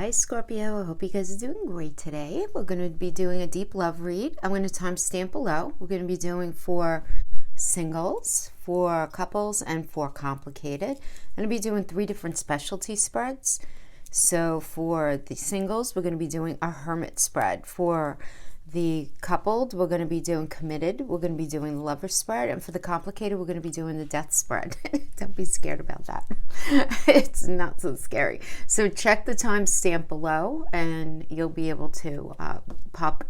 Hi Scorpio, I hope you guys are doing great today. We're going to be doing a deep love read. I'm going to timestamp below. We're going to be doing for singles, for couples, and for complicated. I'm going to be doing 3 different specialty spreads. So for the singles, we're going to be doing a hermit spread. For the coupled, we're going to be doing committed. We're going to be doing the lover spread. And for the complicated, we're going to be doing the death spread. Don't be scared about that. It's not so scary. So check the timestamp below and you'll be able to pop,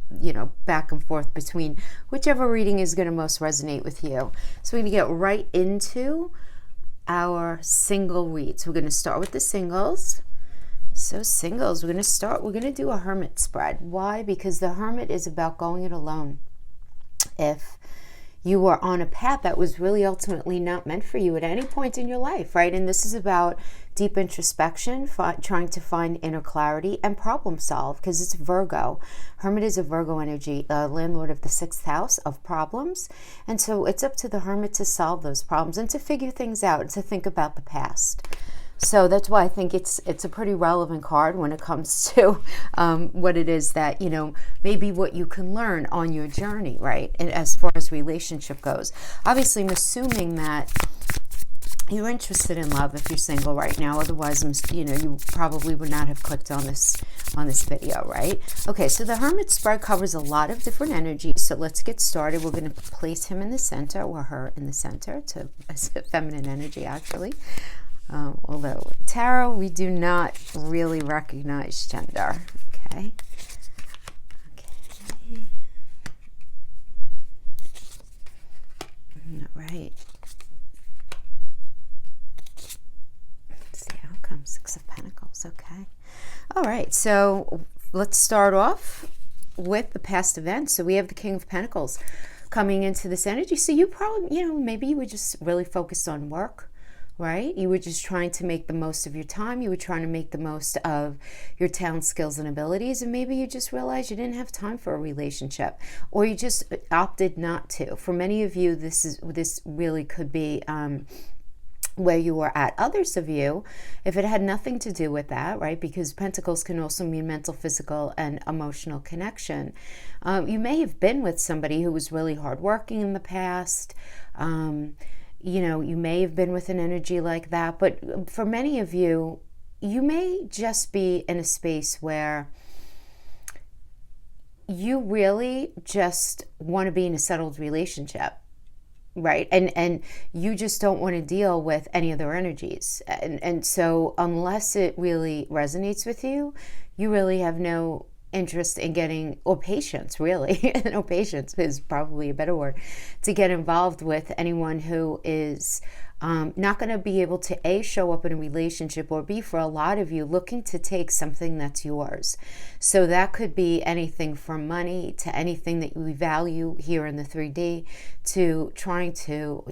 back and forth between whichever reading is going to most resonate with you. So we're going to get right into our single reads. We're going to start with the singles. So singles, we're going to do a hermit spread. Why? Because the hermit is about going it alone. If you were on a path that was really ultimately not meant for you at any point in your life, right? And this is about deep introspection, trying to find inner clarity and problem solve, because it's Virgo. Hermit is a Virgo energy, landlord of the 6th house of problems. And so it's up to the hermit to solve those problems and to figure things out and to think about the past. So that's why I think it's a pretty relevant card when it comes to what it is that, maybe what you can learn on your journey, right? And as far as relationship goes. Obviously, I'm assuming that you're interested in love if you're single right now. Otherwise, you probably would not have clicked on this video, right? Okay, so the hermit spread covers a lot of different energies. So let's get started. We're going to place him in the center or her in the center to feminine energy, actually. Although tarot, we do not really recognize gender. Okay. All right. Let's see how it comes. 6 of Pentacles. Okay. All right. So let's start off with the past events. So we have the King of Pentacles coming into this energy. So you probably, maybe you were just really focused on work. Right? You were just trying to make the most of your time. You were trying to make the most of your talent, skills, and abilities. And maybe you just realized you didn't have time for a relationship, or you just opted not to. For many of you, this really could be where you were at. Others of you, if it had nothing to do with that, right? Because Pentacles can also mean mental, physical, and emotional connection. You may have been with somebody who was really hardworking in the past. You may have been with an energy like that, but for many of you, you may just be in a space where you really just want to be in a settled relationship, right? And you just don't want to deal with any other energies. And so unless it really resonates with you, you really have no interest in getting, or patience, really. No, patience is probably a better word, to get involved with anyone who is not going to be able to A, show up in a relationship, or B, for a lot of you, looking to take something that's yours. So that could be anything from money to anything that you value here in the 3D, to trying to,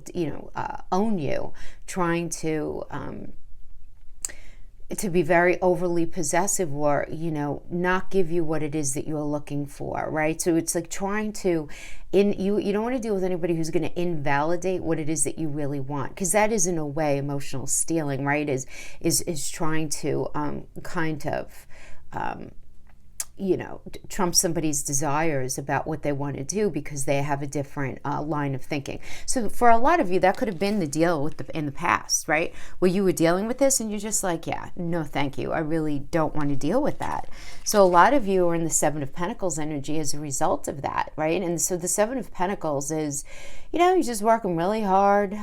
own you, trying to be very overly possessive, or not give you what it is that you're looking for, right? So it's like trying to you don't want to deal with anybody who's going to invalidate what it is that you really want, because that is, in a way, emotional stealing, right? Is trying to kind of trump somebody's desires about what they want to do because they have a different line of thinking. So for a lot of you, that could have been the deal in the past, right? Where you were dealing with this and you're just like, yeah, no, thank you. I really don't want to deal with that. So a lot of you are in the 7 of Pentacles energy as a result of that, right? And so the 7 of Pentacles is, you're just working really hard.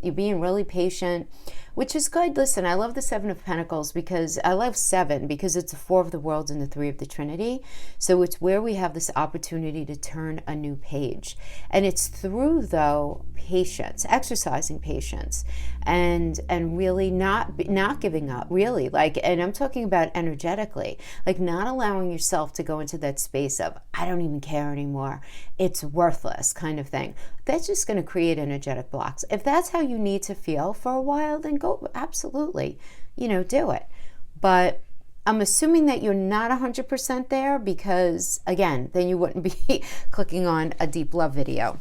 You're being really patient, which is good. Listen, I love the 7 of Pentacles because I love 7 because it's the 4 of the worlds and the 3 of the Trinity. So it's where we have this opportunity to turn a new page. And it's through, though, patience, exercising patience, and really not giving up, really. And I'm talking about energetically, not allowing yourself to go into that space of, I don't even care anymore, it's worthless kind of thing. That's just going to create energetic blocks. If that's how you need to feel for a while, then go, absolutely, do it. But I'm assuming that you're not 100% there, because again, then you wouldn't be clicking on a deep love video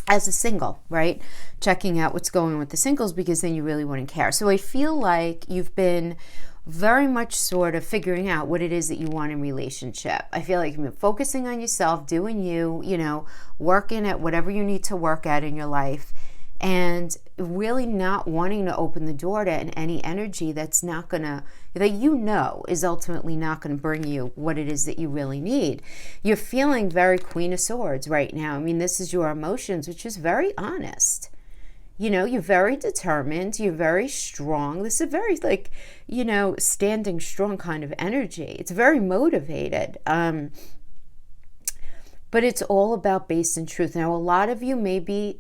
as a single, right? Checking out what's going on with the singles, because then you really wouldn't care. So I feel like you've been very much sort of figuring out what it is that you want in relationship. I feel like you've been focusing on yourself, doing you, working at whatever you need to work at in your life, and really not wanting to open the door to any energy that's not gonna, that is ultimately not gonna bring you what it is that you really need. You're feeling very Queen of Swords right now. I mean, this is your emotions, which is very honest. You're very determined. You're very strong. This is a very standing strong kind of energy. It's very motivated. But it's all about base and truth. Now, a lot of you may be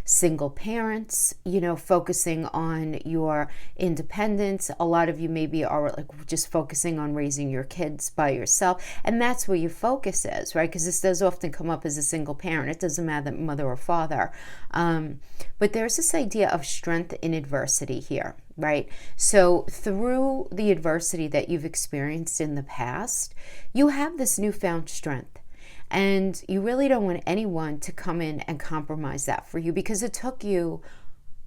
single parents, focusing on your independence. A lot of you maybe are just focusing on raising your kids by yourself. And that's where your focus is, right? Because this does often come up as a single parent. It doesn't matter mother or father. But there's this idea of strength in adversity here, right? So through the adversity that you've experienced in the past, you have this newfound strength. And you really don't want anyone to come in and compromise that for you, because it took you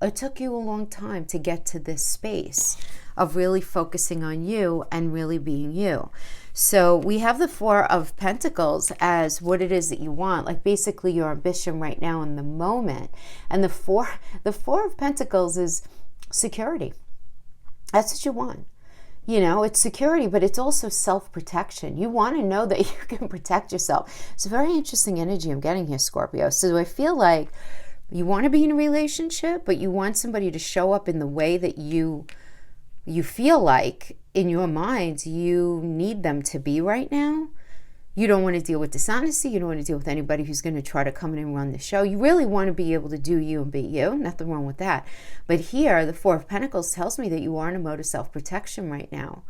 a long time to get to this space of really focusing on you and really being you. So we have the Four of Pentacles as what it is that you want, like basically your ambition right now in the moment. And the Four of Pentacles is security. That's what you want. It's security, but it's also self-protection. You want to know that you can protect yourself. It's a very interesting energy I'm getting here, Scorpio. So I feel like you want to be in a relationship, but you want somebody to show up in the way that you feel like in your mind you need them to be right now. You don't want to deal with dishonesty. You don't want to deal with anybody who's going to try to come in and run the show. You really want to be able to do you and be you. Nothing wrong with that. But here, the Four of Pentacles tells me that you are in a mode of self-protection right now.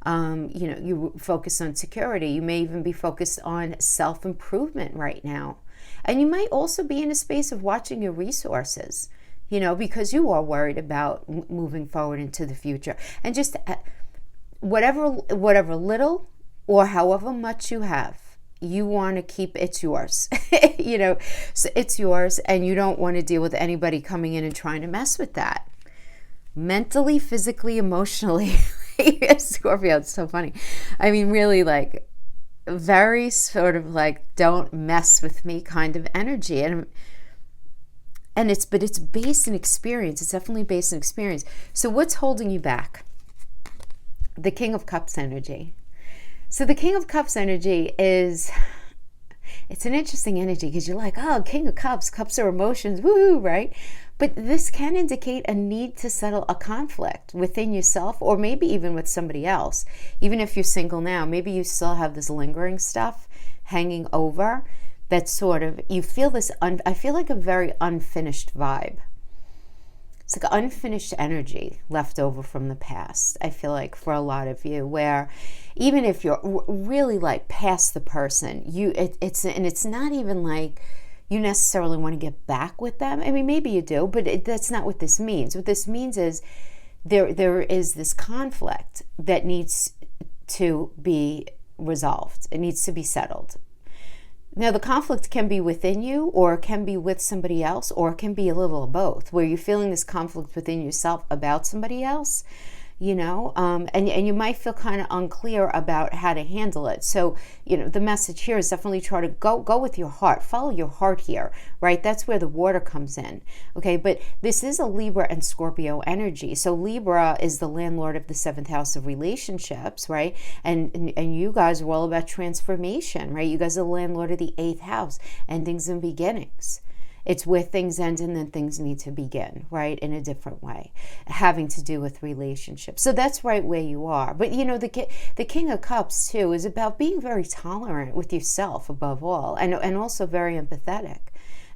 You focus on security. You may even be focused on self-improvement right now. And you might also be in a space of watching your resources, because you are worried about moving forward into the future. And just whatever little or however much you have, you want to keep it's yours. So it's yours, and you don't want to deal with anybody coming in and trying to mess with that. Mentally, physically, emotionally. Scorpio, it's so funny. I mean, really very sort of don't mess with me kind of energy. And it's based in experience. It's definitely based in experience. So what's holding you back? The King of Cups energy. So the King of Cups energy it's an interesting energy, because you're like, oh, King of Cups, cups are emotions, woohoo, right? But this can indicate a need to settle a conflict within yourself, or maybe even with somebody else. Even if you're single now, maybe you still have this lingering stuff hanging over that sort of, you feel this, I feel like a very unfinished vibe. It's like unfinished energy left over from the past, I feel like, for a lot of you, where even if you're really past the person, it's not even like you necessarily want to get back with them. I mean, maybe you do, but that's not what this means. What this means is there is this conflict that needs to be resolved. It needs to be settled. Now, the conflict can be within you, or it can be with somebody else, or it can be a little of both, where you're feeling this conflict within yourself about somebody else, and you might feel kind of unclear about how to handle it. So, the message here is definitely try to go with your heart, follow your heart here, right? That's where the water comes in, okay? But this is a Libra and Scorpio energy. So Libra is the landlord of the 7th house of relationships, right? And you guys are all about transformation, right? You guys are the landlord of the 8th house, endings and beginnings. It's where things end and then things need to begin, right, in a different way, having to do with relationships. So that's right where you are. But, the King of Cups, too, is about being very tolerant with yourself above all, and also very empathetic.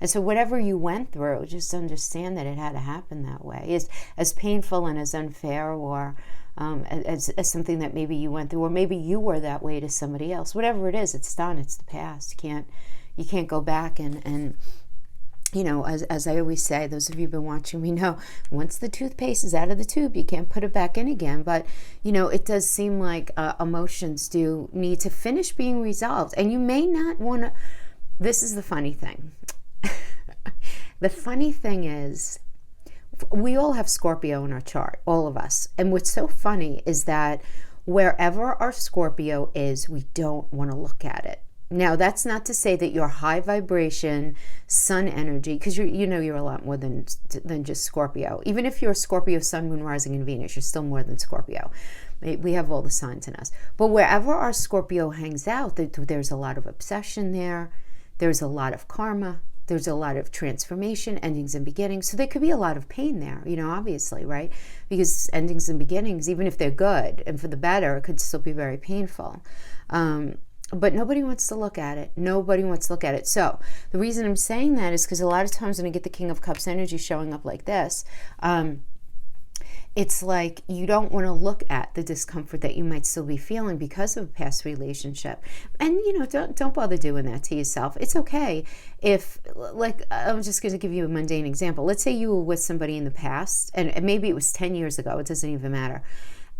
And so whatever you went through, just understand that it had to happen that way. As painful and as unfair, or as something that maybe you went through, or maybe you were that way to somebody else. Whatever it is, it's done. It's the past. You can't go back and as I always say, those of you who've been watching me know, once the toothpaste is out of the tube, you can't put it back in again. But, it does seem like emotions do need to finish being resolved. And you may not want to, this is the funny thing. The funny thing is, we all have Scorpio in our chart, all of us. And what's so funny is that wherever our Scorpio is, we don't want to look at it. Now, that's not to say that your high vibration sun energy, because you're a lot more than just Scorpio. Even if you're a Scorpio, sun, moon, rising, and Venus, you're still more than Scorpio. We have all the signs in us. But wherever our Scorpio hangs out, there's a lot of obsession there. There's a lot of karma. There's a lot of transformation, endings and beginnings. So there could be a lot of pain there, obviously, right? Because endings and beginnings, even if they're good and for the better, it could still be very painful. But nobody wants to look at it. Nobody wants to look at it. So the reason I'm saying that is because a lot of times when I get the King of Cups energy showing up like this, it's like you don't want to look at the discomfort that you might still be feeling because of a past relationship. And, don't bother doing that to yourself. It's okay if, I'm just going to give you a mundane example. Let's say you were with somebody in the past, and maybe it was 10 years ago. It doesn't even matter.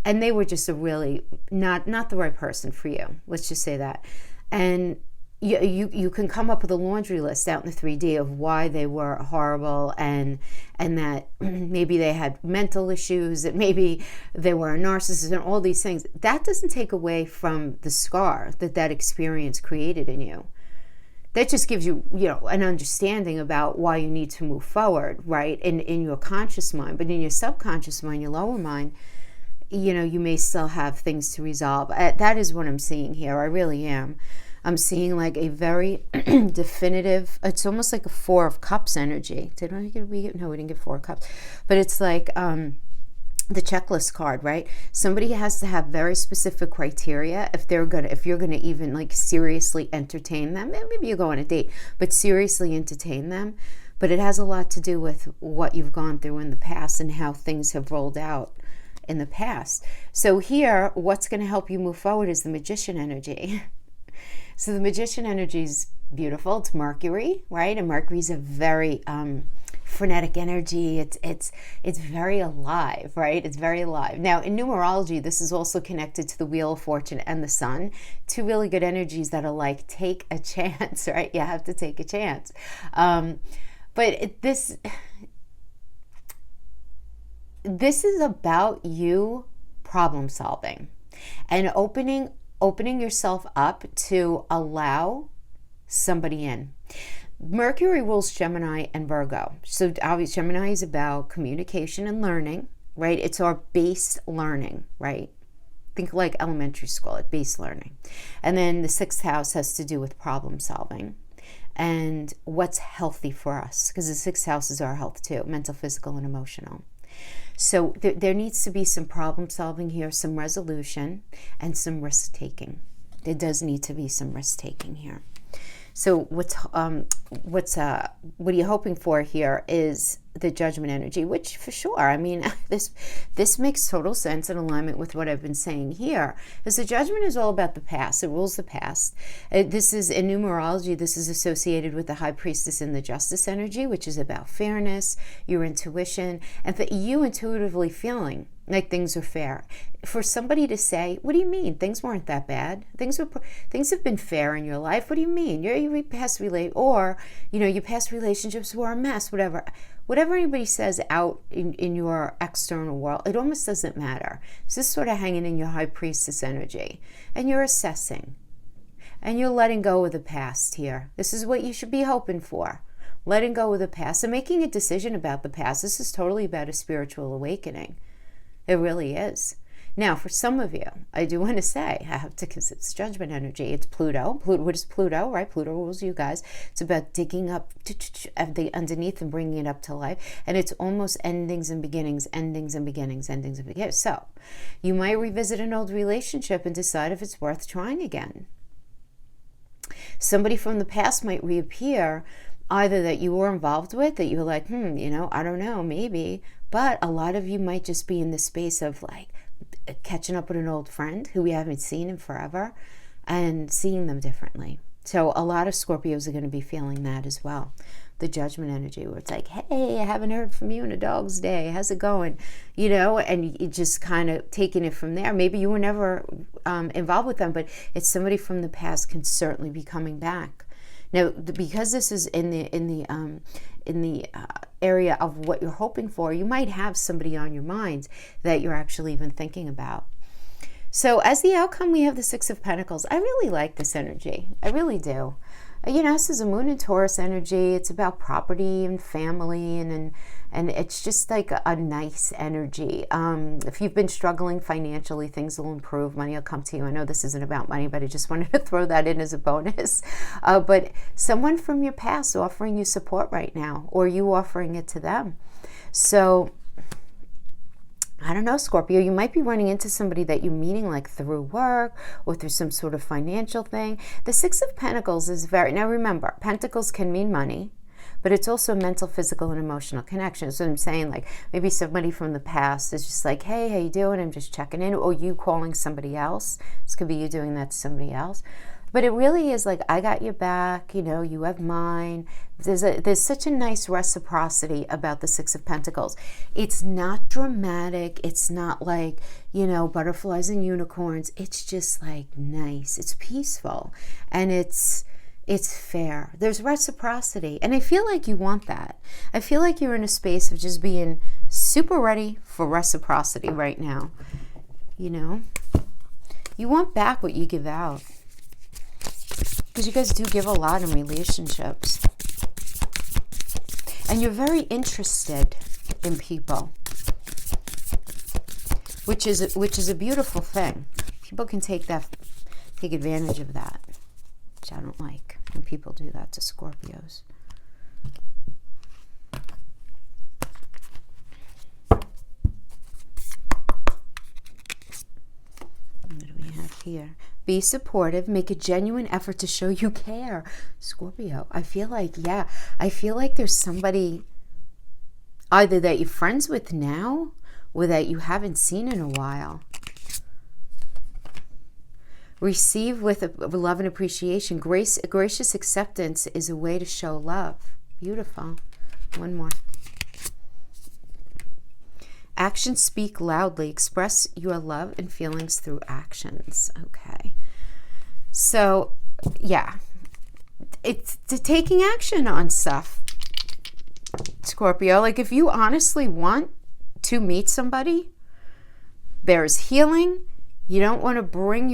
And they were just a really not the right person for you. Let's just say that. And you can come up with a laundry list out in the 3D of why they were horrible and that maybe they had mental issues, that maybe they were a narcissist and all these things. That doesn't take away from the scar that experience created in you. That just gives you, an understanding about why you need to move forward, right? In your conscious mind, but in your subconscious mind, your lower mind, you may still have things to resolve. That is what I'm seeing here. I really am. I'm seeing like a very definitive, it's almost like a 4 of Cups energy. No, we didn't get 4 of Cups. But it's like the checklist card, right? Somebody has to have very specific criteria if you're gonna even like seriously entertain them. Maybe you go on a date, but seriously entertain them. But it has a lot to do with what you've gone through in the past and how things have rolled out in the past. So here, what's going to help you move forward is the Magician energy. So the Magician energy is beautiful. It's Mercury, right? And Mercury's a very frenetic energy. It's very alive, right? It's very alive. Now, in numerology, this is also connected to the Wheel of Fortune and the Sun. 2 really good energies that are like, take a chance, right? You have to take a chance. This is about you problem solving and opening yourself up to allow somebody in. Mercury rules Gemini and Virgo. So obviously Gemini is about communication and learning, right? It's our base learning, right? Think like elementary school, like base learning. And then the 6th house has to do with problem solving and what's healthy for us, because the 6th house is our health too, mental, physical, and emotional. So there needs to be some problem solving here, some resolution, and some risk taking. There does need to be some risk taking here. So what are you hoping for here is the Judgment energy, which for sure, I mean, this makes total sense in alignment with what I've been saying here, because the Judgment is all about the past. It rules the past. This is, in numerology, this is associated with the High Priestess and the Justice energy, which is about fairness, your intuition, and for you intuitively feeling like things are fair. For somebody to say, what do you mean? Things weren't that bad. Things have been fair in your life. What do you mean? Your past your past relationships were a mess, whatever. Whatever anybody says out in your external world, it almost doesn't matter. So this is sort of hanging in your High Priestess energy. And you're assessing. And you're letting go of the past here. This is what you should be hoping for. Letting go of the past and making a decision about the past. This is totally about a spiritual awakening. It really is. Now, for some of you, I do want to say, because it's Judgment energy, it's Pluto. What is Pluto, right? Pluto rules you guys. It's about digging up the underneath and bringing it up to life. And it's almost endings and beginnings, endings and beginnings, endings and beginnings. So you might revisit an old relationship and decide if it's worth trying again. Somebody from the past might reappear, either that you were involved with, that you were like, I don't know, maybe. But a lot of you might just be in the space of like catching up with an old friend who we haven't seen in forever and seeing them differently. So a lot of Scorpios are going to be feeling that as well. The Judgment energy, where it's like, hey, I haven't heard from you in a dog's day. How's it going? And you just kind of taking it from there. Maybe you were never involved with them, but it's somebody from the past can certainly be coming back. Now, because this is in the area of what you're hoping for, you might have somebody on your mind that you're actually even thinking about. So as the outcome, we have the Six of Pentacles. I really like this energy. I really do. This is a Moon and Taurus energy. It's about property and family, and it's just like a nice energy. If you've been struggling financially, things will improve. Money will come to you. I know this isn't about money, but I just wanted to throw that in as a bonus. But someone from your past offering you support right now, or you offering it to them. So I don't know, Scorpio, you might be running into somebody that you're meeting like through work or through some sort of financial thing. The Six of Pentacles is now remember, Pentacles can mean money, but it's also mental, physical, and emotional connection. So I'm saying, like, maybe somebody from the past is just like, hey, how you doing? I'm just checking in. Or you calling somebody else. This could be you doing that to somebody else. But it really is like, I got your back, you have mine. There's such a nice reciprocity about the Six of Pentacles. It's not dramatic. It's not like, butterflies and unicorns. It's just like nice. It's peaceful. And it's fair. There's reciprocity. And I feel like you want that. I feel like you're in a space of just being super ready for reciprocity right now. You want back what you give out. Because you guys do give a lot in relationships. And you're very interested in people. Which is a beautiful thing. People can take advantage of that. Which I don't like when people do that to Scorpios. What do we have here? Be supportive. Make a genuine effort to show you care. Scorpio, I feel like there's somebody either that you're friends with now or that you haven't seen in a while. Receive with love and appreciation. Gracious acceptance is a way to show love. Beautiful. One more. Actions speak loudly. Express your love and feelings through actions. Okay. So, yeah. It's taking action on stuff, Scorpio. Like, if you honestly want to meet somebody, there's healing. You don't want to bring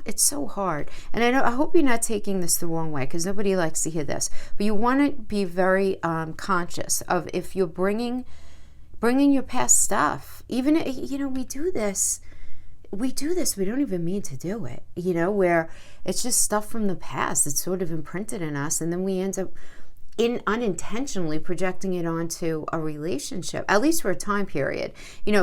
it's so hard. And I hope you're not taking this the wrong way, because nobody likes to hear this. But you want to be very conscious of if you're bringing your past stuff. Even, we do this. We don't even mean to do it, where it's just stuff from the past. It's sort of imprinted in us. And then we end up unintentionally projecting it onto a relationship, at least for a time period.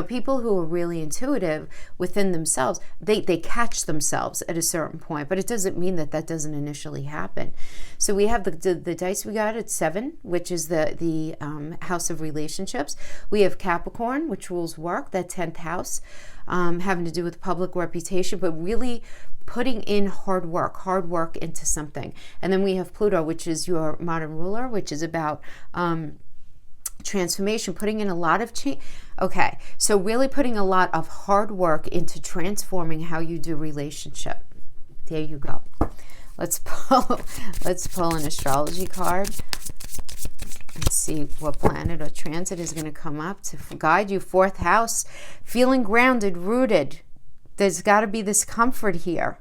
People who are really intuitive within themselves, they catch themselves at a certain point, but it doesn't mean that doesn't initially happen. So we have the dice we got at 7, which is the house of relationships. We have Capricorn, which rules work, that 10th house, having to do with public reputation, but really putting in hard work into something. And then we have Pluto, which is your modern ruler, which is about transformation, putting in a lot of change. Okay, so really putting a lot of hard work into transforming how you do relationship. There you go. Let's pull an astrology card. Let's see what planet or transit is going to come up to guide you. 4th house, feeling grounded, rooted. There's got to be this comfort here,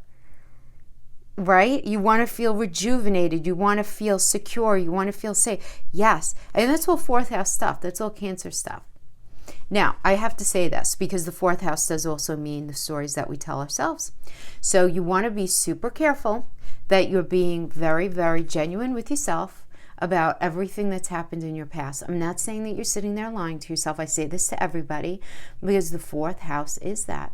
right? You want to feel rejuvenated. You want to feel secure. You want to feel safe. Yes. And that's all 4th house stuff. That's all Cancer stuff. Now, I have to say this because the 4th house does also mean the stories that we tell ourselves. So you want to be super careful that you're being very, very genuine with yourself about everything that's happened in your past. I'm not saying that you're sitting there lying to yourself. I say this to everybody because the 4th house is that.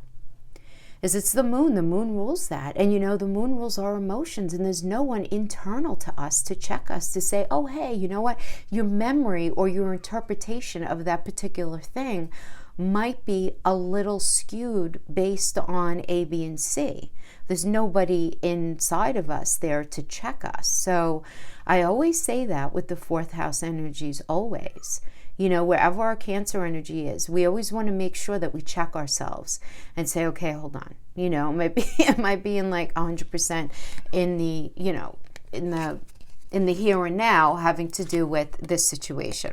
It's the moon. The moon rules that. And the moon rules our emotions, and there's no one internal to us to check us, to say, oh, hey, you know what? Your memory or your interpretation of that particular thing might be a little skewed based on A, B, and C. There's nobody inside of us there to check us. So I always say that with the 4th house energies, always. Wherever our Cancer energy is, we always want to make sure that we check ourselves and say, okay, hold on. It might be in like 100% in the in the here and now, having to do with this situation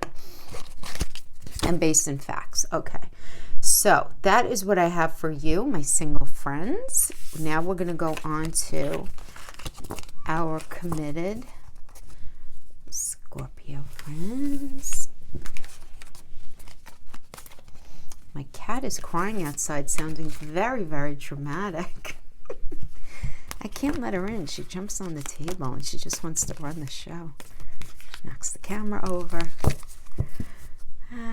and based in facts. Okay, so that is what I have for you, my single friends. Now we're going to go on to our committed Scorpio friends. My cat is crying outside, sounding very, very dramatic. I can't let her in. She jumps on the table and she just wants to run the show. Knocks the camera over.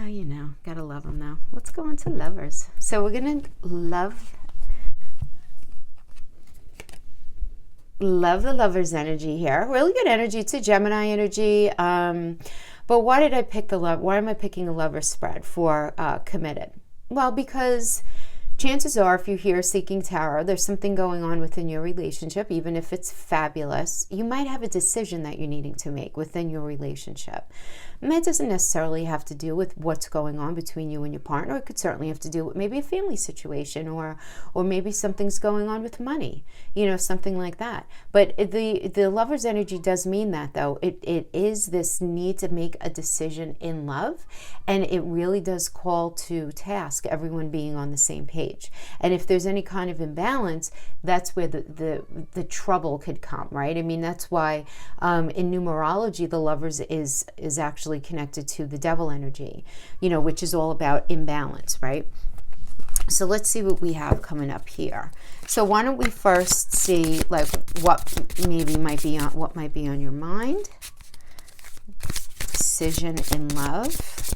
You know, gotta love them though. Let's go on to lovers. So we're gonna love the lover's energy here. Really good energy. It's a Gemini energy. But why did I pick the love? Why am I picking a lover spread for committed? Well, because chances are, if you're here seeking tarot, there's something going on within your relationship, even if it's fabulous. You might have a decision that you're needing to make within your relationship. And that doesn't necessarily have to do with what's going on between you and your partner. It could certainly have to do with maybe a family situation, or maybe something's going on with money, you know, something like that. But the lover's energy does mean that, though. It is this need to make a decision in love, and it really does call to task everyone being on the same page. And if there's any kind of imbalance, that's where the trouble could come, right? I mean, that's why in numerology, the lovers is actually connected to the devil energy, you know, which is all about imbalance, right? So let's see what we have coming up here. So why don't we first see like what might be on your mind. Decision in love.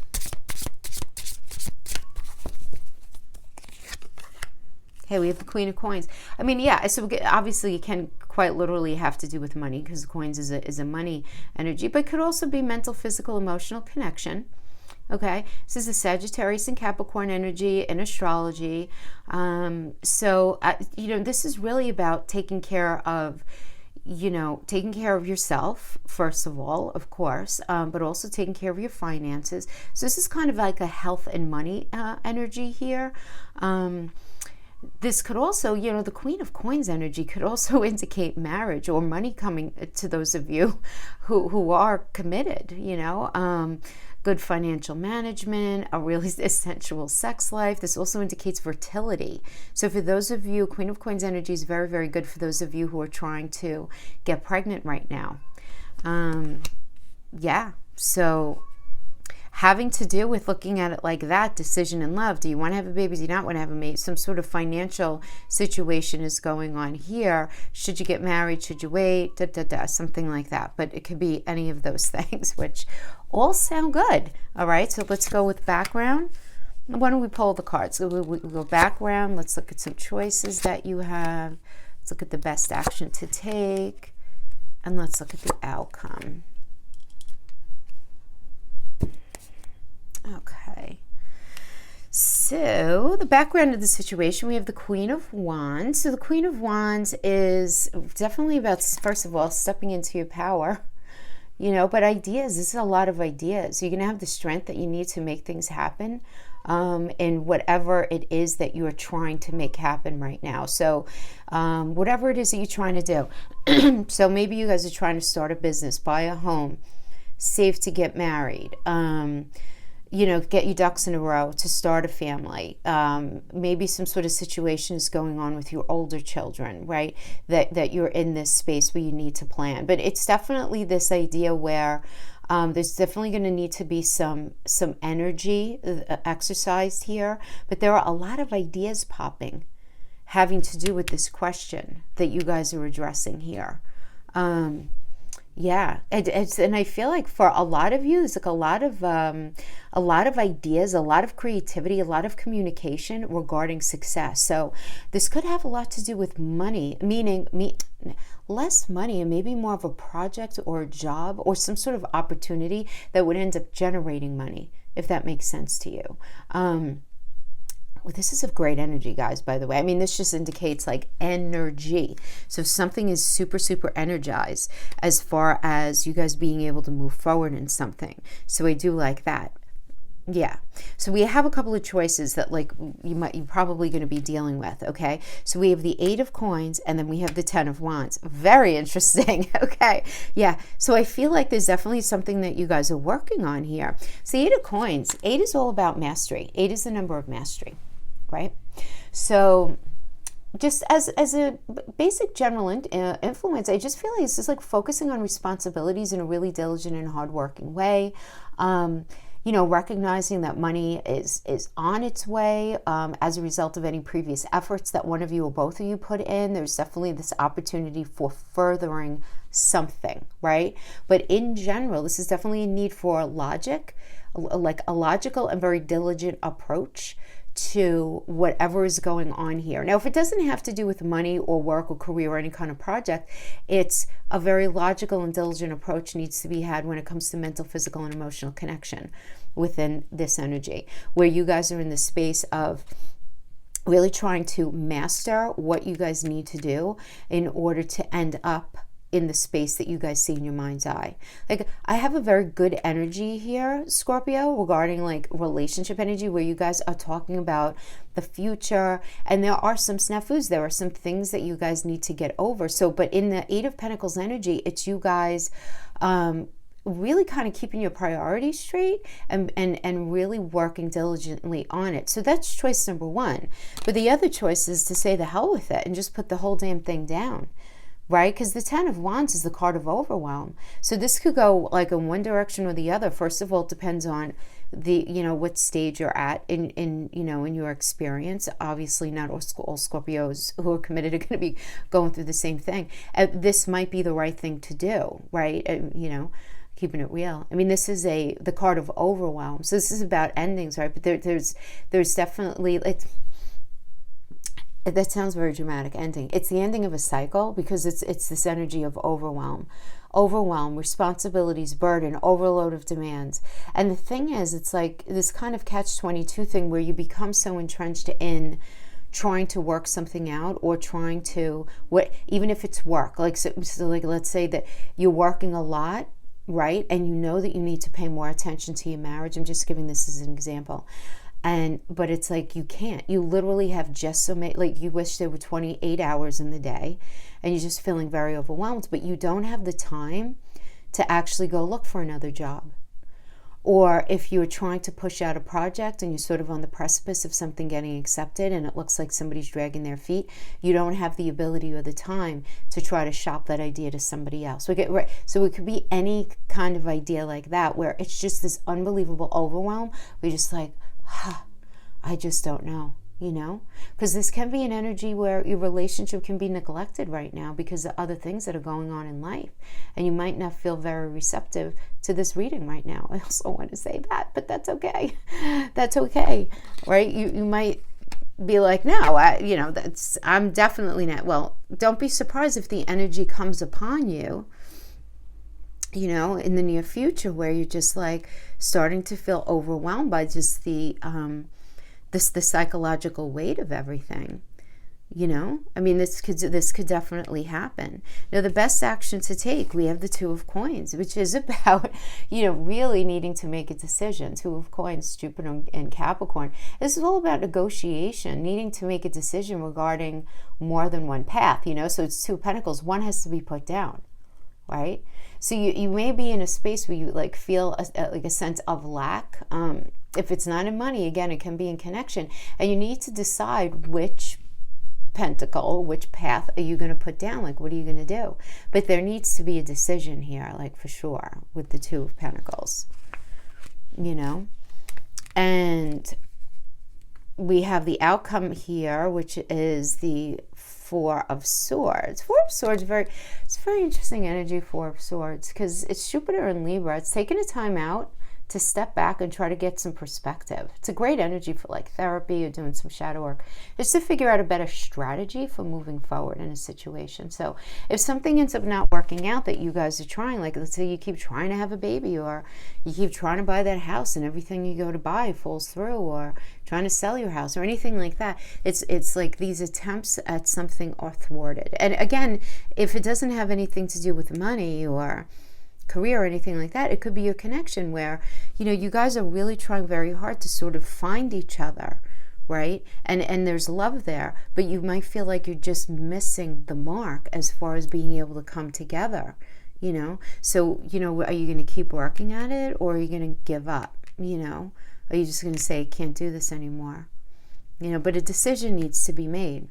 Okay, we have the Queen of Coins. I mean, yeah, so obviously it can quite literally have to do with money, because the coins is a money energy, but it could also be mental, physical, emotional connection. Okay, this is a Sagittarius and Capricorn energy in astrology. So, you know, this is really about taking care of yourself, first of all, of course, but also taking care of your finances. So this is kind of like a health and money energy here. This could also, you know, the Queen of Coins energy could also indicate marriage or money coming to those of you who are committed, you know, good financial management, a really sensual sex life. This also indicates fertility. So for those of you, Queen of Coins energy is very, very good for those of you who are trying to get pregnant right now. Yeah, so having to do with looking at it like that, decision in love. Do you want to have a baby? Do you not want to have a baby? Some sort of financial situation is going on here. Should you get married? Should you wait? Something like that. But it could be any of those things, which all sound good. All right, so let's go with background. Why don't we pull the cards? So we'll go background. Let's look at some choices that you have. Let's look at the best action to take. And let's look at the outcome. Okay, so the background of the situation, we have the Queen of Wands. So the Queen of Wands is definitely about, first of all, stepping into your power, you know, but ideas, this is a lot of ideas. You're going to have the strength that you need to make things happen in whatever it is that you are trying to make happen right now. So whatever it is that you're trying to do. So maybe you guys are trying to start a business, buy a home, save to get married, you know, get your ducks in a row to start a family. Maybe some sort of situation is going on with your older children, right? That you're in this space where you need to plan. But it's definitely this idea where there's definitely going to need to be some energy exercised here. But there are a lot of ideas popping having to do with this question that you guys are addressing here. Yeah, and I feel like for a lot of you, there's like a lot of ideas, a lot of creativity, a lot of communication regarding success. So this could have a lot to do with money, meaning less money and maybe more of a project or a job or some sort of opportunity that would end up generating money, if that makes sense to you. Well, this is of great energy, guys, by the way. I mean, this just indicates like energy. So something is super, super energized as far as you guys being able to move forward in something. So I do like that. Yeah. So we have a couple of choices that like you're probably going to be dealing with. Okay. So we have the 8 of Coins and then we have the 10 of Wands. Very interesting. Okay. Yeah. So I feel like there's definitely something that you guys are working on here. So the 8 of Coins, 8 is all about mastery. 8 is the number of mastery, right? So just as a basic general influence, I just feel like it's just like focusing on responsibilities in a really diligent and hardworking way. Recognizing that money is on its way as a result of any previous efforts that one of you or both of you put in. There's definitely this opportunity for furthering something, right? But in general, this is definitely a need for logic, like a logical and very diligent approach to whatever is going on here. Now, if it doesn't have to do with money or work or career or any kind of project, it's a very logical and diligent approach needs to be had when it comes to mental, physical, and emotional connection within this energy, where you guys are in the space of really trying to master what you guys need to do in order to end up in the space that you guys see in your mind's eye. Like, I have a very good energy here, Scorpio, regarding like relationship energy, where you guys are talking about the future, and there are some snafus, there are some things that you guys need to get over. So, but in the 8 of Pentacles energy, it's you guys really kind of keeping your priorities straight and really working diligently on it. So that's choice number 1. But the other choice is to say the hell with it and just put the whole damn thing down. Right? Because the 10 of Wands is the card of overwhelm. So this could go like in one direction or the other. First of all, it depends on the, what stage you're at in your experience. Obviously not all Scorpios who are committed are going to be going through the same thing. This might be the right thing to do, right? Keeping it real. I mean, this is the card of overwhelm. So this is about endings, right? But there's definitely, that sounds very dramatic, ending. It's the ending of a cycle because it's this energy of overwhelm, responsibilities, burden, overload of demands. And the thing is, it's like this kind of catch-22 thing where you become so entrenched in trying to work something out or trying to, even if it's work, like, so like let's say that you're working a lot, right? And you know that you need to pay more attention to your marriage. I'm just giving this as an example. But it's like you can't. You literally have just so many, like you wish there were 28 hours in the day and you're just feeling very overwhelmed, but you don't have the time to actually go look for another job. Or if you're trying to push out a project and you're sort of on the precipice of something getting accepted and it looks like somebody's dragging their feet, you don't have the ability or the time to try to shop that idea to somebody else. So it could be any kind of idea like that where it's just this unbelievable overwhelm. We're just like, I just don't know, because this can be an energy where your relationship can be neglected right now because of other things that are going on in life. And you might not feel very receptive to this reading right now. I also want to say that, but that's okay. That's okay, right? You might be like, no, I'm definitely not. Well, don't be surprised if the energy comes upon you, in the near future where you're just like starting to feel overwhelmed by just the psychological weight of everything. I mean, this could definitely happen. Now, the best action to take, we have the 2 of Coins, which is about, really needing to make a decision. 2 of Coins, Jupiter and Capricorn. This is all about negotiation, needing to make a decision regarding more than one path, So it's 2 of Pentacles. One has to be put down, right? So you may be in a space where you like feel a sense of lack. If it's not in money, again, it can be in connection. And you need to decide which pentacle, which path are you going to put down? Like, what are you going to do? But there needs to be a decision here, like for sure, with the 2 of Pentacles, And we have the outcome here, which is the 4 of Swords. 4 of Swords, it's very interesting energy, 4 of Swords, because it's Jupiter in Libra. It's taking a time out to step back and try to get some perspective. It's a great energy for like therapy or doing some shadow work, just to figure out a better strategy for moving forward in a situation. So if something ends up not working out that you guys are trying, like let's say you keep trying to have a baby, or you keep trying to buy that house and everything you go to buy falls through, or trying to sell your house or anything like that, it's like these attempts at something are thwarted. And again, if it doesn't have anything to do with money or career or anything like that. It could be your connection where, you guys are really trying very hard to sort of find each other, right? And there's love there, but you might feel like you're just missing the mark as far as being able to come together, So, are you going to keep working at it, or are you going to give up, Are you just going to say, can't do this anymore? But a decision needs to be made,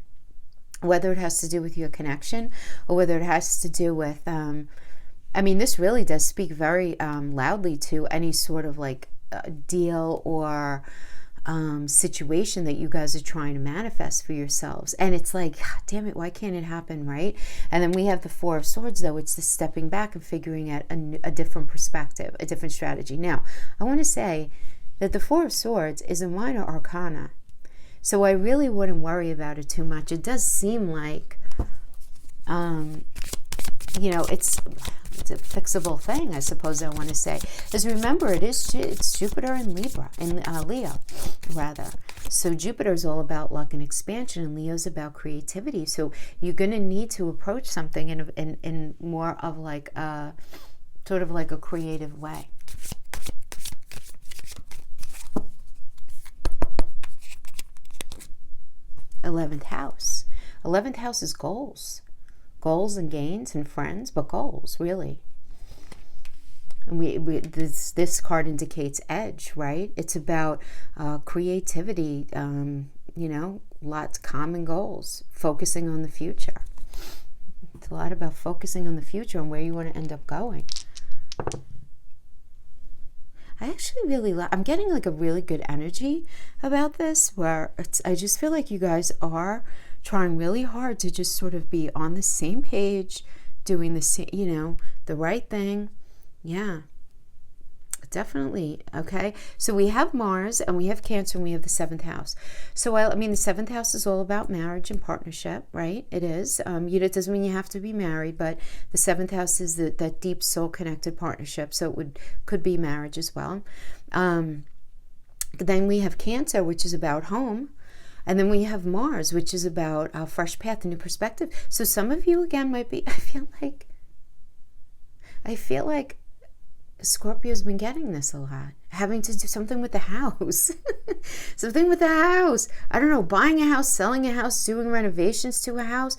whether it has to do with your connection or whether it has to do with, this really does speak very loudly to any sort of like deal or situation that you guys are trying to manifest for yourselves. And it's like, damn it, why can't it happen, right? And then we have the Four of Swords, though. It's the stepping back and figuring out a different perspective, a different strategy. Now, I want to say that the Four of Swords is a minor arcana. So I really wouldn't worry about it too much. It does seem like, it's a fixable thing, I suppose I want to say. Because remember, it's Jupiter in Leo, rather. So Jupiter is all about luck and expansion, and Leo's about creativity. So you're going to need to approach something in more of like a, sort of like a creative way. '11th house. 11th house is goals. Goals and gains and friends, but goals, really. And this card indicates edge, right? It's about creativity, lots of common goals, focusing on the future. It's a lot about focusing on the future and where you want to end up going. I actually I'm getting like a really good energy about this, where I just feel like you guys are trying really hard to just sort of be on the same page, doing the same, the right thing. Yeah, definitely. Okay. So we have Mars and we have Cancer and we have the 7th house. So the 7th house is all about marriage and partnership, right? It is. It doesn't mean you have to be married, but the 7th house is that deep soul connected partnership. So it could be marriage as well. Then we have Cancer, which is about home. And then we have Mars, which is about a fresh path, a new perspective. So some of you, again, might be, I feel like Scorpio's been getting this a lot, having to do something with the house. Something with the house. I don't know, buying a house, selling a house, doing renovations to a house.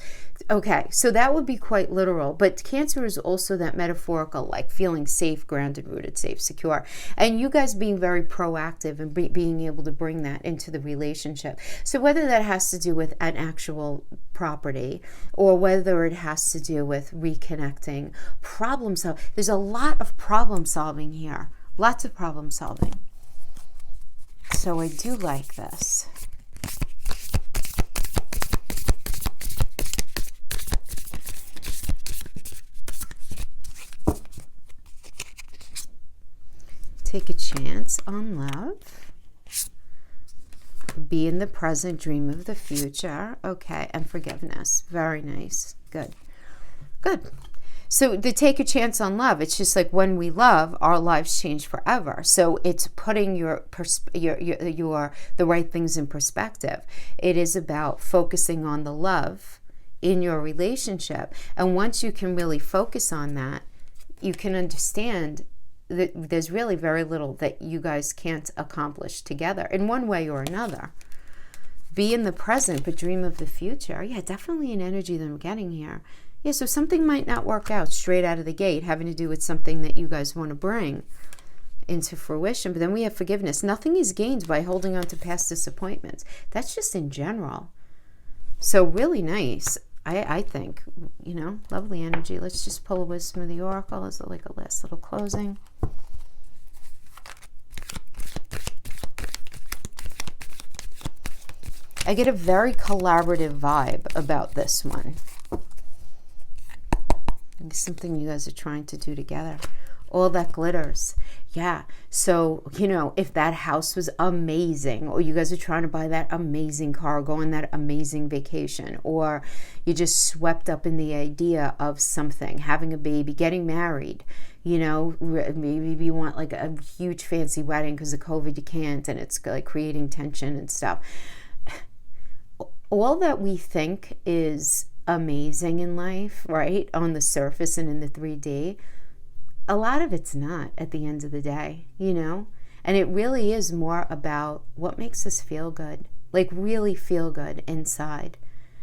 Okay, so that would be quite literal. But Cancer is also that metaphorical, like feeling safe, grounded, rooted, safe, secure. And you guys being very proactive and being able to bring that into the relationship. So whether that has to do with an actual property or whether it has to do with reconnecting, problem solving. There's a lot of problem solving here. Lots of problem solving. So I do like this. Take a chance on love. Be in the present, dream of the future. Okay, and forgiveness. Very nice. Good. Good. So to take a chance on love, it's just like when we love, our lives change forever. So it's putting the right things in perspective. It is about focusing on the love in your relationship. And once you can really focus on that, you can understand that there's really very little that you guys can't accomplish together in one way or another. Be in the present, but dream of the future. Yeah, definitely an energy that I'm getting here. Yeah, so something might not work out straight out of the gate, having to do with something that you guys want to bring into fruition. But then we have forgiveness. Nothing is gained by holding on to past disappointments. That's just in general. So really nice. I think, lovely energy. Let's just pull a wisdom of the oracle as like a last little closing. I get a very collaborative vibe about this one. It's something you guys are trying to do together. All that glitters. Yeah. So, if that house was amazing, or you guys are trying to buy that amazing car, go on that amazing vacation, or you just swept up in the idea of something, having a baby, getting married, maybe you want like a huge fancy wedding because of COVID you can't, and it's like creating tension and stuff. All that we think is amazing in life, right, on the surface and in the 3D, a lot of it's not at the end of the day, you know? And it really is more about what makes us feel good, like really feel good inside,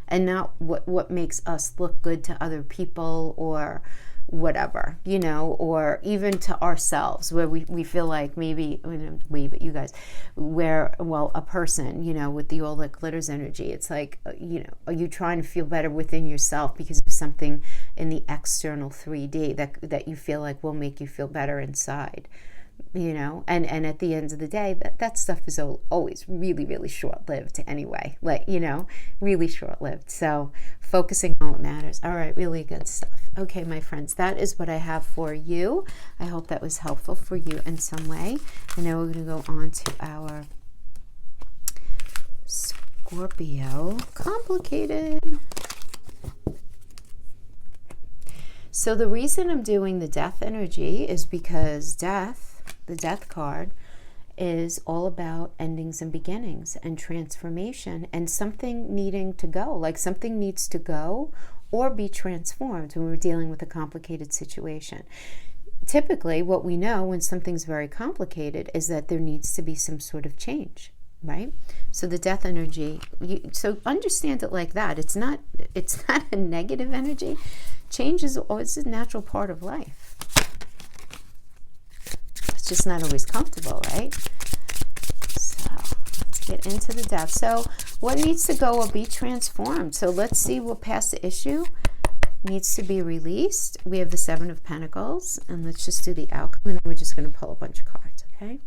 and not what makes us look good to other people or whatever, you know, or even to ourselves, where we feel like maybe, but you guys, where, well, a person, you know, with the all that glitters energy, it's like, you know, are you trying to feel better within yourself because of something in the external 3D that you feel like will make you feel better inside? You know, and at the end of the day, that stuff is always really, really short-lived anyway, like, you know, really short-lived. So focusing on what matters. All right, really good stuff. Okay, my friends, that is what I have for you. I hope that was helpful for you in some way. And now we're going to go on to our Scorpio complicated. So the reason I'm doing the death energy is because the death card, is all about endings and beginnings and transformation and something needing to go, like something needs to go or be transformed when we're dealing with a complicated situation. Typically, what we know when something's very complicated is that there needs to be some sort of change, right? So the death energy, so understand it like that. It's not a negative energy. Change is always a natural part of life. It's just not always comfortable, right? So let's get into the depth. So what needs to go or be transformed? So let's see what past the issue needs to be released. We have the Seven of Pentacles, and let's just do the outcome, and then we're just going to pull a bunch of cards, okay?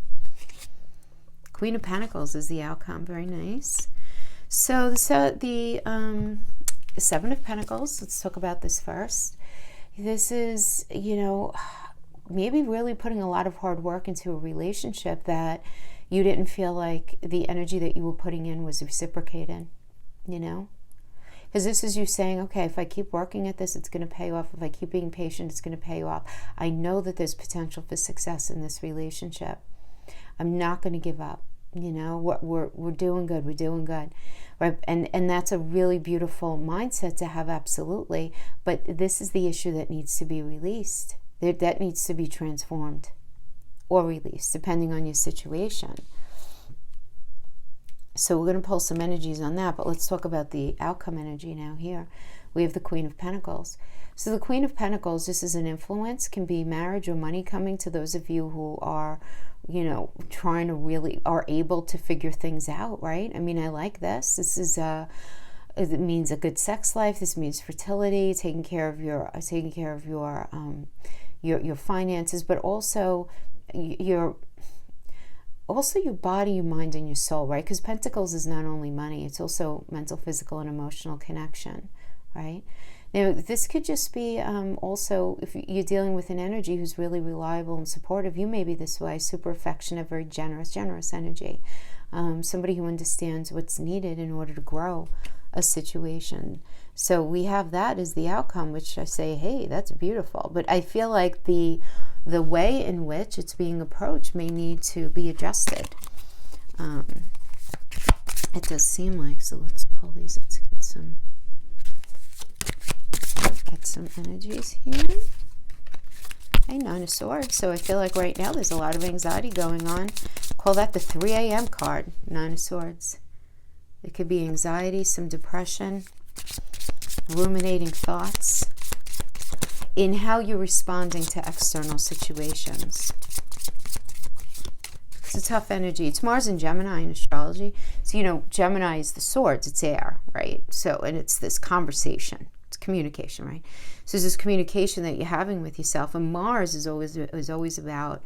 Queen of Pentacles is the outcome. Very nice. So the Seven of Pentacles, let's talk about this first. This is, you know, maybe really putting a lot of hard work into a relationship that you didn't feel like the energy that you were putting in was reciprocated, you know? Because this is you saying, okay, if I keep working at this, it's going to pay off. If I keep being patient, it's going to pay off. I know that there's potential for success in this relationship. I'm not going to give up. You know, we're doing good. We're doing good. Right? And that's a really beautiful mindset to have, absolutely. But this is the issue that needs to be released. That needs to be transformed or released, depending on your situation. So we're going to pull some energies on that, but let's talk about the outcome energy now here. We have the Queen of Pentacles. So the Queen of Pentacles, this is an influence, can be marriage or money coming to those of you who are, you know, trying to really, are able to figure things out, right? I mean, I like this. This is it means a good sex life. This means fertility, taking care of your finances, but also your body, your mind, and your soul, right? Because Pentacles is not only money, it's also mental, physical, and emotional connection, right? Now, this could just be also, if you're dealing with an energy who's really reliable and supportive, you may be this way, super affectionate, very generous energy. Somebody who understands what's needed in order to grow a situation. So we have that as the outcome, which I say, hey, that's beautiful. But I feel like the way in which it's being approached may need to be adjusted. It does seem like. So let's pull these. Let's get some energies here. Hey, Nine of Swords. So I feel like right now there's a lot of anxiety going on. Call that the 3 a.m. card, Nine of Swords. It could be anxiety, some depression, ruminating thoughts in how you're responding to external situations. It's a tough energy. It's Mars and Gemini in astrology. So, you know, Gemini is the swords. It's air, right? So, and it's this conversation. It's communication, right? So there's this communication that you're having with yourself. And Mars is always about,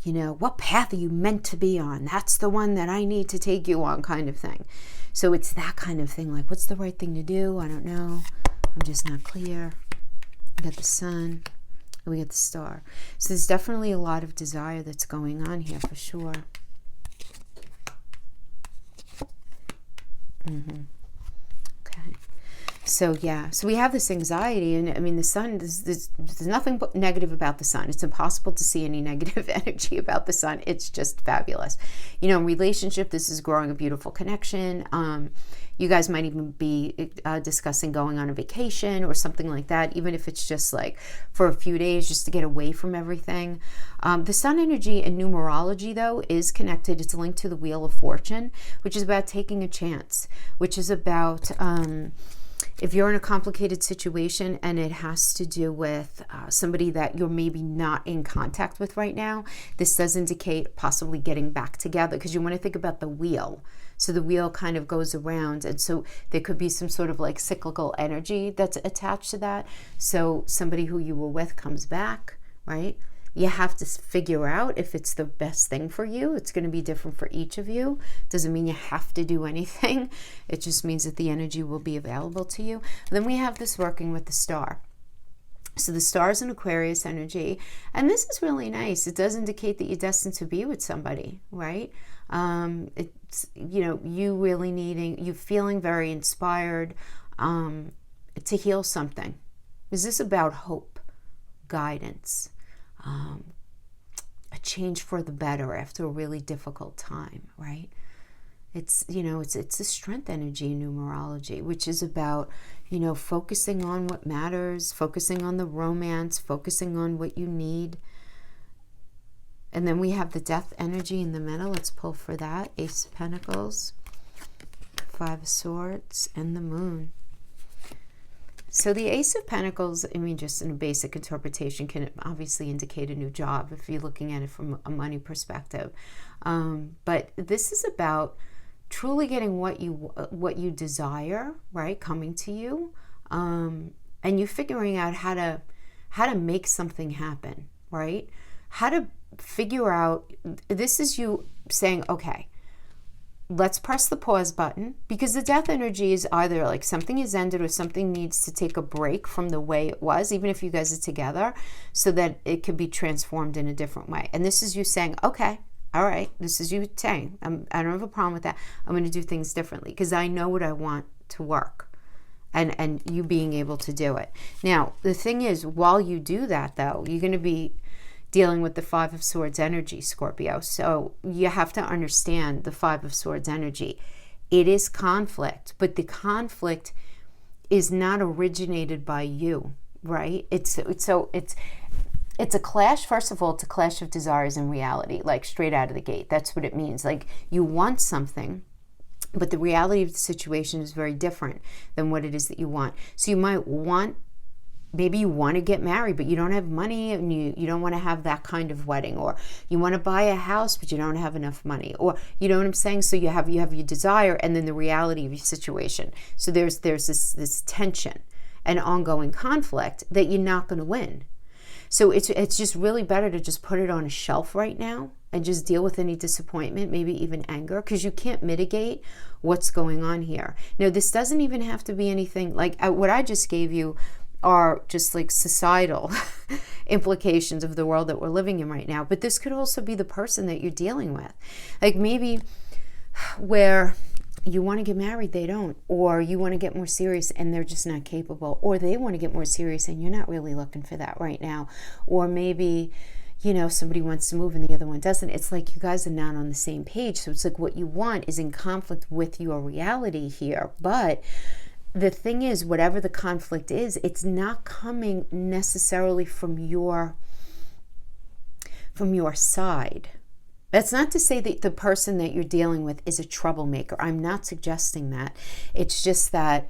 you know, what path are you meant to be on? That's the one that I need to take you on, kind of thing. So it's that kind of thing, like, what's the right thing to do? I don't know. I'm just not clear. We got the sun, and we got the star. So there's definitely a lot of desire that's going on here for sure. Okay. So yeah, so we have this anxiety, and I mean, the sun, there's nothing but negative about the sun. It's impossible to see any negative energy about the sun. It's just fabulous. You know, in relationship, this is growing a beautiful connection. You guys might even be discussing going on a vacation or something like that, even if it's just like for a few days, just to get away from everything. The sun energy in numerology, though, is connected. It's linked to the Wheel of Fortune, which is about taking a chance, which is about if you're in a complicated situation and it has to do with somebody that you're maybe not in contact with right now, this does indicate possibly getting back together, because you want to think about the wheel. So the wheel kind of goes around, and so there could be some sort of like cyclical energy that's attached to that. So somebody who you were with comes back, right? You have to figure out if it's the best thing for you. It's going to be different for each of you. Doesn't mean you have to do anything. It just means that the energy will be available to you. Then we have this working with the star. So the star is an Aquarius energy, and this is really nice. It does indicate that you're destined to be with somebody, right? It's, you know, you really needing, you feeling very inspired to heal something. Is this about hope, guidance, a change for the better after a really difficult time, right? It's, you know, it's a strength energy in numerology, which is about, you know, focusing on what matters, focusing on the romance, focusing on what you need. And then we have the death energy in the middle. Let's pull for that. Ace of Pentacles, Five of Swords, and the Moon. So the Ace of Pentacles, I mean, just in a basic interpretation, can obviously indicate a new job if you're looking at it from a money perspective. But this is about truly getting what you desire, right, coming to you, and you figuring out how to make something happen, right? How to figure out, this is you saying, okay, let's press the pause button, because the death energy is either like something is ended or something needs to take a break from the way it was, even if you guys are together, so that it could be transformed in a different way. And this is you saying, okay, all right, this is you saying, I don't have a problem with that. I'm going to do things differently because I know what I want to work, and you being able to do it. Now, the thing is, while you do that, though, you're going to be dealing with the Five of Swords energy, Scorpio. So you have to understand the Five of Swords energy. It is conflict, but the conflict is not originated by you, right? It's a clash. First of all, it's a clash of desires and reality, like straight out of the gate. That's what it means. Like you want something, but the reality of the situation is very different than what it is that you want. So you might want, maybe you want to get married, but you don't have money, and you don't want to have that kind of wedding, or you want to buy a house, but you don't have enough money, or you know what I'm saying? So you have your desire and then the reality of your situation. So there's this tension and ongoing conflict that you're not going to win. So it's just really better to just put it on a shelf right now and just deal with any disappointment, maybe even anger, because you can't mitigate what's going on here. Now, this doesn't even have to be anything like what I just gave you are just like societal implications of the world that we're living in right now. But this could also be the person that you're dealing with. Like maybe where you want to get married, they don't, or you want to get more serious and they're just not capable, or they want to get more serious and you're not really looking for that right now. Or maybe, you know, somebody wants to move and the other one doesn't. It's like you guys are not on the same page. So it's like what you want is in conflict with your reality here. But the thing is, whatever the conflict is, it's not coming necessarily from your side. That's not to say that the person that you're dealing with is a troublemaker. I'm not suggesting that. It's just that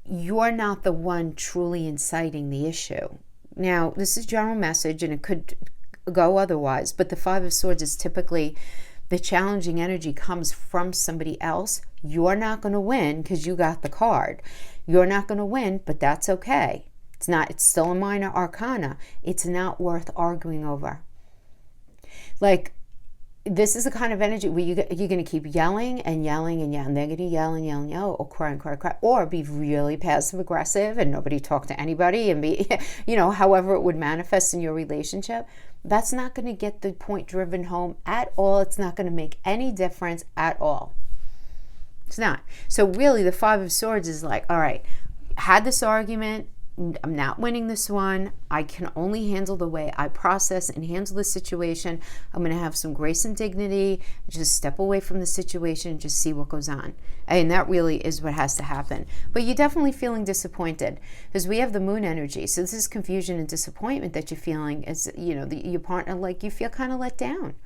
you're not the one truly inciting the issue. Now, this is general message, and it could go otherwise, but the Five of Swords is typically the challenging energy comes from somebody else. You're not going to win because you got the card. You're not going to win, but that's okay. It's still a minor arcana. It's not worth arguing over. Like, this is the kind of energy where you're going to keep yelling and yelling and yelling. They're going to yell and yell and yell, or cry and cry and cry, or be really passive aggressive and nobody talk to anybody and be, you know, however it would manifest in your relationship. That's not going to get the point driven home at all. It's not going to make any difference at all. It's not. So really, the Five of Swords is like, all right, had this argument, I'm not winning this one. I can only handle the way I process and handle the situation. I'm going to have some grace and dignity, just step away from the situation and just see what goes on. And that really is what has to happen. But you're definitely feeling disappointed because we have the moon energy. So this is confusion and disappointment that you're feeling as, your partner, like you feel kind of let down.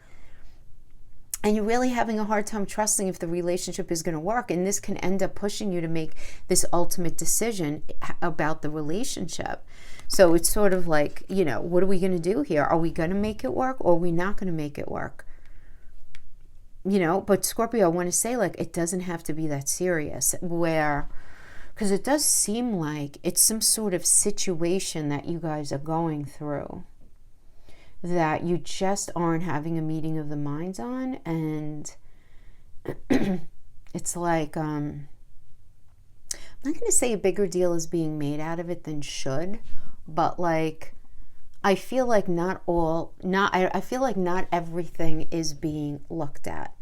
And you're really having a hard time trusting if the relationship is going to work. And this can end up pushing you to make this ultimate decision about the relationship. So it's sort of like, what are we going to do here? Are we going to make it work or are we not going to make it work? But Scorpio, I want to say, like, it doesn't have to be that serious because it does seem like it's some sort of situation that you guys are going through that you just aren't having a meeting of the minds on. And it's like, I'm not going to say a bigger deal is being made out of it than should, but like, I feel like not everything is being looked at.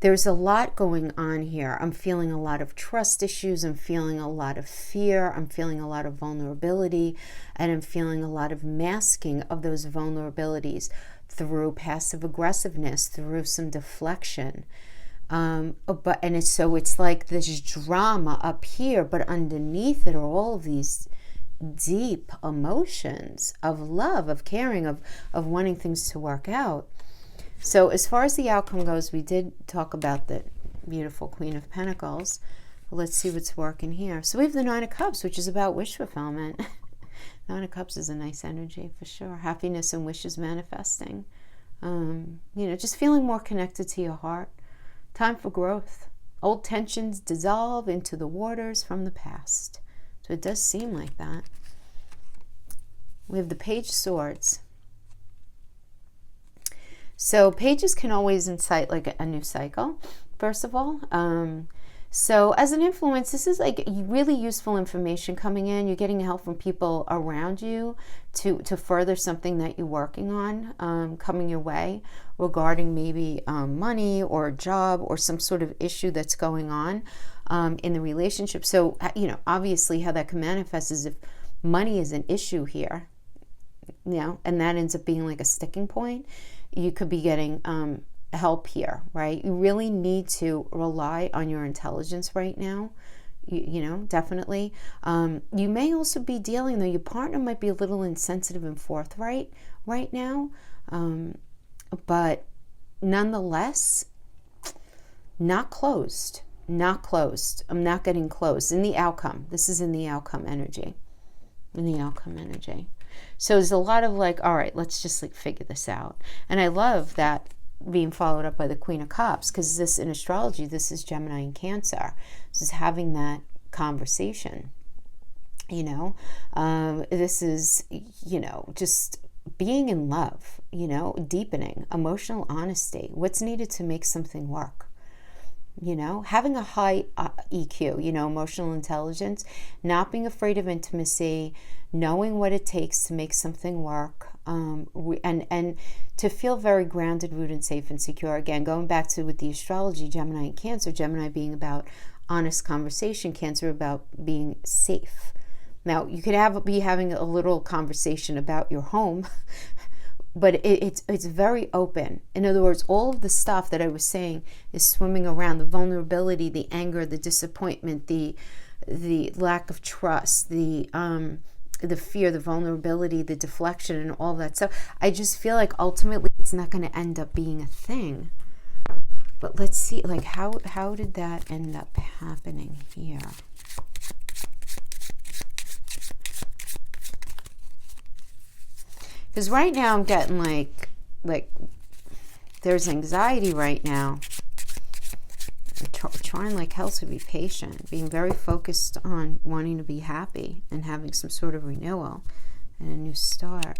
There's a lot going on here. I'm feeling a lot of trust issues. I'm feeling a lot of fear. I'm feeling a lot of vulnerability. And I'm feeling a lot of masking of those vulnerabilities through passive aggressiveness, through some deflection. It's like this drama up here, but underneath it are all of these deep emotions of love, of caring, of wanting things to work out. So as far as the outcome goes, we did talk about the beautiful Queen of Pentacles. Let's see what's working here. So we have the Nine of Cups, which is about wish fulfillment. Nine of Cups is a nice energy for sure. Happiness and wishes manifesting. Just feeling more connected to your heart. Time for growth. Old tensions dissolve into the waters from the past. So it does seem like that. We have the Page of Swords. So pages can always incite like a new cycle, first of all. So as an influence, this is like really useful information coming in. You're getting help from people around you to further something that you're working on, coming your way regarding maybe money or a job or some sort of issue that's going on in the relationship. So, obviously how that can manifest is if money is an issue here, and that ends up being like a sticking point. You could be getting help here, right? You really need to rely on your intelligence right now, definitely. You may also be dealing, though, your partner might be a little insensitive and forthright right now, but nonetheless, not closed. I'm not getting closed. In the outcome. This is in the outcome energy. So there's a lot of like, all right, let's just like figure this out. And I love that being followed up by the Queen of Cups, because this in astrology, this is Gemini and Cancer. This is having that conversation. This is, just being in love, deepening, emotional honesty, what's needed to make something work. Having a high EQ, emotional intelligence, not being afraid of intimacy, knowing what it takes to make something work, and to feel very grounded, rooted, safe, and secure. Again, going back to with the astrology, Gemini and Cancer, Gemini being about honest conversation, Cancer about being safe. Now, you could be having a little conversation about your home, but it's very open. In other words, all of the stuff that I was saying is swimming around: the vulnerability, the anger, the disappointment, the lack of trust, the fear, the vulnerability, the deflection, and all that stuff. I just feel like ultimately it's not going to end up being a thing. But let's see, like how did that end up happening here? Because right now I'm getting like there's anxiety right now. Trying like hell to be patient, being very focused on wanting to be happy and having some sort of renewal and a new start.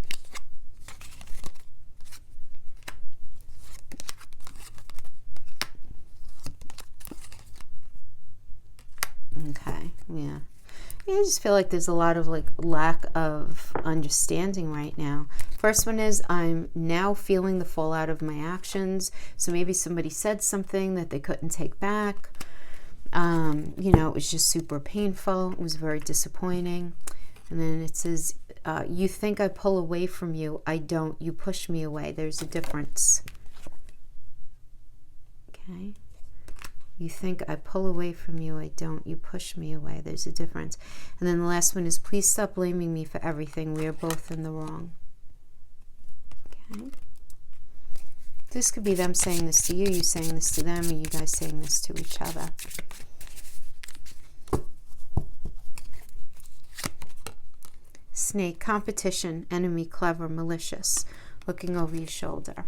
Okay, yeah. I just feel like there's a lot of like lack of understanding right now. First one is I'm now feeling the fallout of my actions. So maybe somebody said something that they couldn't take back. It was just super painful. It was very disappointing. And then it says, you think I pull away from you. I don't. You push me away. There's a difference. Okay. You think I pull away from you. I don't. You push me away. There's a difference. And then the last one is, please stop blaming me for everything. We are both in the wrong. Okay. This could be them saying this to you, you saying this to them, or you guys saying this to each other. Snake, competition, enemy, clever, malicious, looking over your shoulder.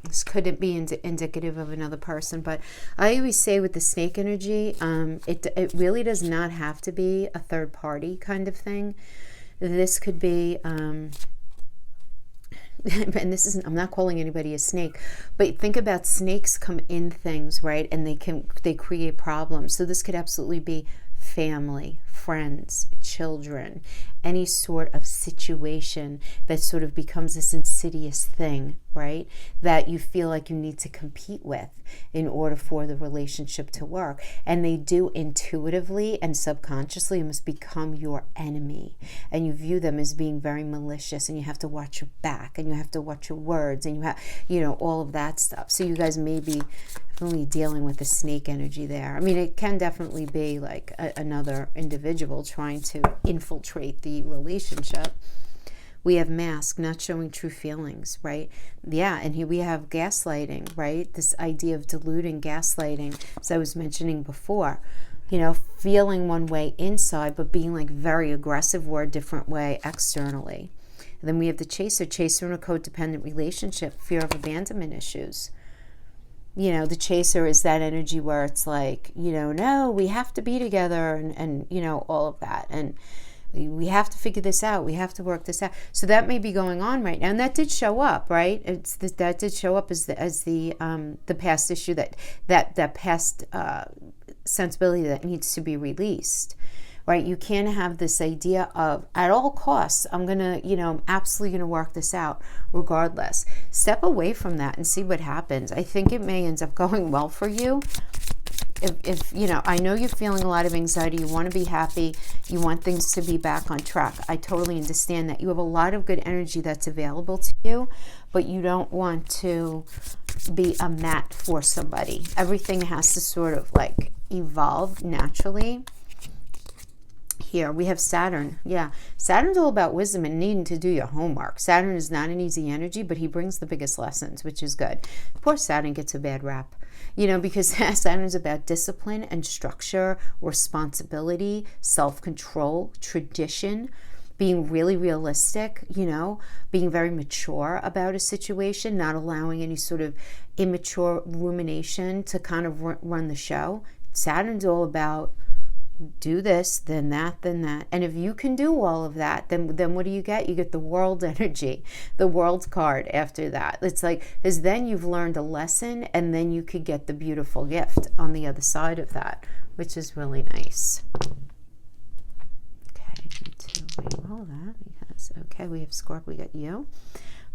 This couldn't be indicative of another person, but I always say with the snake energy, it really does not have to be a third party kind of thing. This could be, and this isn't, I'm not calling anybody a snake, but think about snakes come in things, right? And they create problems. So this could absolutely be family, friends, children, any sort of situation that sort of becomes this insidious thing, right? That you feel like you need to compete with in order for the relationship to work. And they do intuitively and subconsciously must become your enemy. And you view them as being very malicious, and you have to watch your back, and you have to watch your words, and you have, all of that stuff. So you guys may be definitely dealing with the snake energy there. I mean, it can definitely be like another individual trying to infiltrate the relationship. We have mask, not showing true feelings, right? Yeah, and here we have gaslighting, right? This idea of diluting, gaslighting, as I was mentioning before. Feeling one way inside, but being like very aggressive or a different way externally. And then we have the chaser in a codependent relationship, fear of abandonment issues. The chaser is that energy where it's like, no, we have to be together and all of that. And we have to figure this out. We have to work this out. So that may be going on right now. And that did show up, right? That did show up as the past issue, that past sensibility that needs to be released. Right? You can't have this idea of, at all costs, I'm going to, I'm absolutely going to work this out regardless. Step away from that and see what happens. I think it may end up going well for you. If I know you're feeling a lot of anxiety, you want to be happy, you want things to be back on track. I totally understand that. You have a lot of good energy that's available to you, but you don't want to be a mat for somebody. Everything has to sort of like evolve naturally. Here we have Saturn. Yeah, Saturn's all about wisdom and needing to do your homework. Saturn is not an easy energy, but he brings the biggest lessons, which is good. Poor Saturn gets a bad rap, because Saturn is about discipline and structure, responsibility, self-control, tradition, being really realistic, being very mature about a situation, not allowing any sort of immature rumination to kind of run the show. Saturn's all about do this, then that, then that. And if you can do all of that, then what do you get? You get the world energy, the world card after that. It's like, because then you've learned a lesson, and then you could get the beautiful gift on the other side of that, which is really nice. Okay, I need to re-roll that because, okay, we have Scorpio, we got you.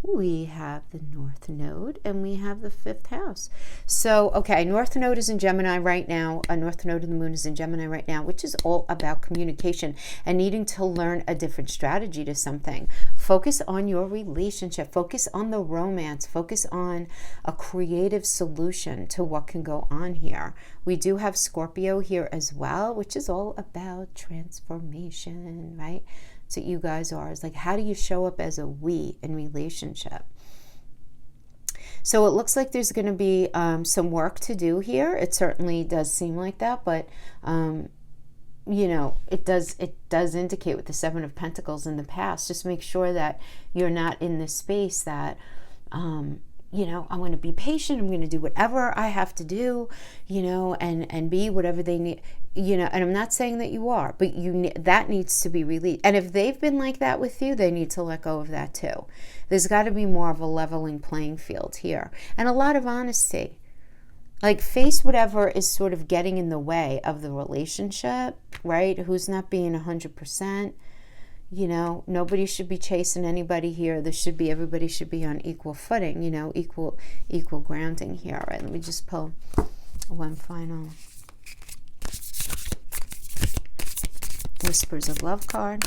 We have the North Node, and we have the 5th house. So, okay, North Node is in Gemini right now. A North Node of the Moon is in Gemini right now, which is all about communication and needing to learn a different strategy to something. Focus on your relationship. Focus on the romance. Focus on a creative solution to what can go on here. We do have Scorpio here as well, which is all about transformation, right? So you guys are, it's like, how do you show up as a we in relationship? So it looks like there's going to be some work to do here. It certainly does seem like that, but it does indicate with the 7 of Pentacles in the past. Just make sure that you're not in this space that I'm going to be patient. I'm going to do whatever I have to do, and be whatever they need, and I'm not saying that you are, but that needs to be released. And if they've been like that with you, they need to let go of that too. There's got to be more of a leveling playing field here, and a lot of honesty. Like, face whatever is sort of getting in the way of the relationship, right? Who's not being 100%. Nobody should be chasing anybody here. Everybody should be on equal footing, equal grounding here. All right, let me just pull one final. Whispers of Love card.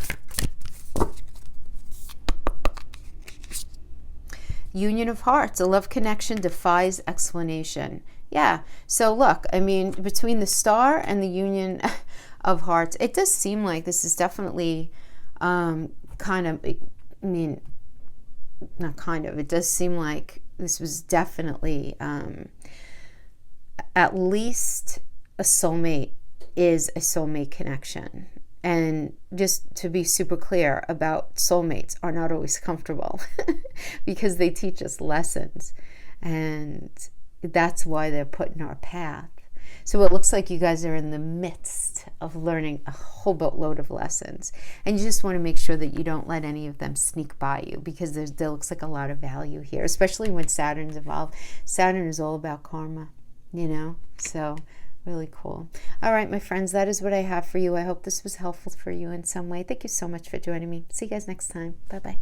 Union of Hearts, a love connection defies explanation. Yeah, so look, I mean, between the Star and the Union of Hearts, it does seem like this is definitely kind of, I mean, not kind of, it does seem like this was definitely at least a soulmate is a soulmate connection. And just to be super clear about soulmates are not always comfortable because they teach us lessons. And that's why they're put in our path. So it looks like you guys are in the midst of learning a whole boatload of lessons. And you just want to make sure that you don't let any of them sneak by you, because there looks like a lot of value here, especially when Saturn's involved. Saturn is all about karma, you know, so really cool. All right, my friends, that is what I have for you. I hope this was helpful for you in some way. Thank you so much for joining me. See you guys next time. Bye-bye.